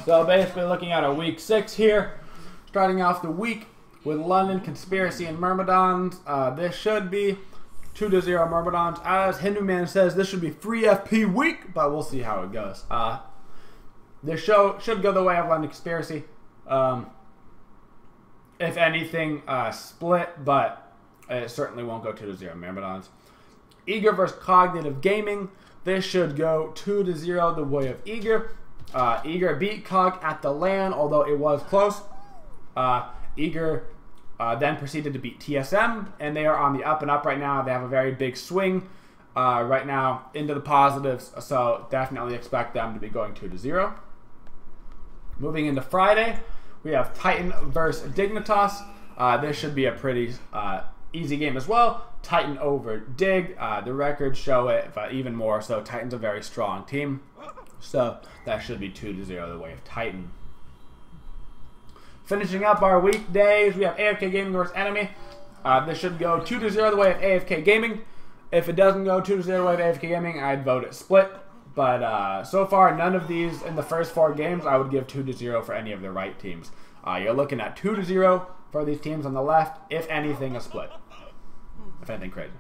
So basically looking at our week 6 here. Starting off the week with London, Conspiracy, and Myrmidons. This should be 2-0 Myrmidons. As Hindu Man says, this should be free FP week, but we'll see how it goes. This show should go the way of London Conspiracy. If anything, split, but it certainly won't go 2-0 Myrmidons. Eager versus Cognitive Gaming. This should go 2-0 the way of Eager. Eager beat Cog at the LAN, although it was close. Eager then proceeded to beat TSM, and they are on the up and up right now. They have a very big swing right now into the positives, so definitely expect them to be going 2-0. Moving into Friday, we have Titan versus Dignitas. This should be a pretty easy game as well. Titan over Dig. The records show it, but even more so. Titan's a very strong team, so that should be 2-0 the way of Titan. Finishing up our weekdays, we have AFK Gaming versus Enemy. This should go 2-0 the way of AFK Gaming. If it doesn't go 2-0 the way of AFK Gaming, I'd vote it split. But so far, none of these in the first 4 games, I would give 2-0 for any of the right teams. You're looking at 2-0 for these teams on the left, if anything, a split. If anything crazy.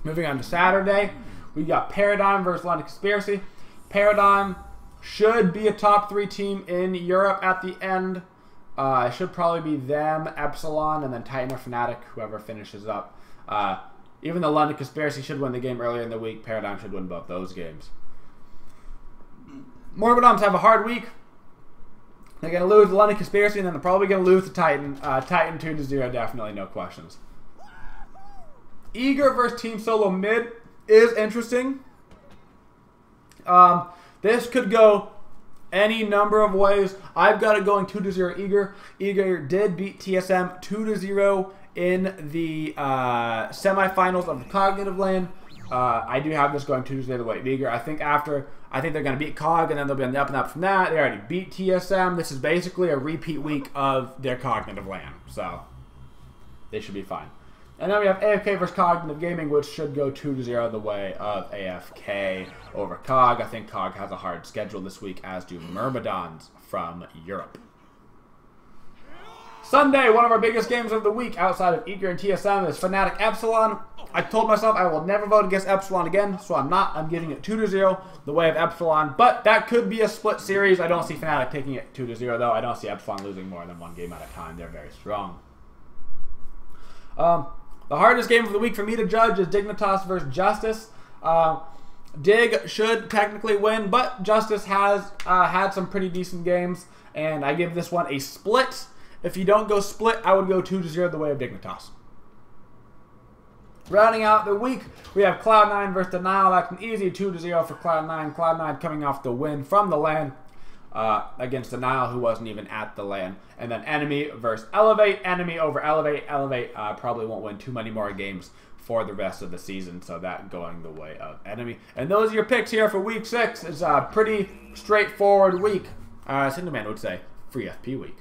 Moving on to Saturday, we got Paradigm versus London Conspiracy. Paradigm should be a top 3 team in Europe at the end. It should probably be them, Epsilon, and then Titan or Fnatic, whoever finishes up. Even though London Conspiracy should win the game earlier in the week, Paradigm should win both those games. Myrmidons have a hard week. They're going to lose to London Conspiracy, and then they're probably going to lose to Titan. Titan 2-0, definitely, no questions. Eager versus Team Solo Mid is interesting. This could go any number of ways. I've got it going 2-0 Eager. Eager did beat TSM 2-0 in the semifinals of the Cognitive Lane. I do have this going 2-0 the way of Eager. I think they're going to beat Cog, and then they'll be on the up and up from that. They already beat TSM. This is basically a repeat week of their Cognitive Lane, so they should be fine. And then we have AFK versus Cognitive Gaming, which should go 2-0 the way of AFK over Cog. I think Cog has a hard schedule this week, as do Myrmidons from Europe. Sunday, one of our biggest games of the week outside of Eager and TSM is Fnatic Epsilon. I told myself I will never vote against Epsilon again, so I'm not. I'm giving it 2-0 the way of Epsilon, but that could be a split series. I don't see Fnatic taking it 2-0 though. I don't see Epsilon losing more than 1 game at a time. They're very strong. The hardest game of the week for me to judge is Dignitas versus Justice. Dig should technically win, but Justice has had some pretty decent games, and I give this one a split. If you don't go split, I would go 2-0 the way of Dignitas. Rounding out the week, we have Cloud9 versus Denial. That's an easy 2-0 for Cloud9. Cloud9 coming off the win from the LAN against Denial, who wasn't even at the LAN. And then Enemy versus Elevate. Enemy over Elevate. Elevate probably won't win too many more games for the rest of the season, so that going the way of Enemy. And those are your picks here for week 6. It's a pretty straightforward week. As Hinduman would say, free FP week.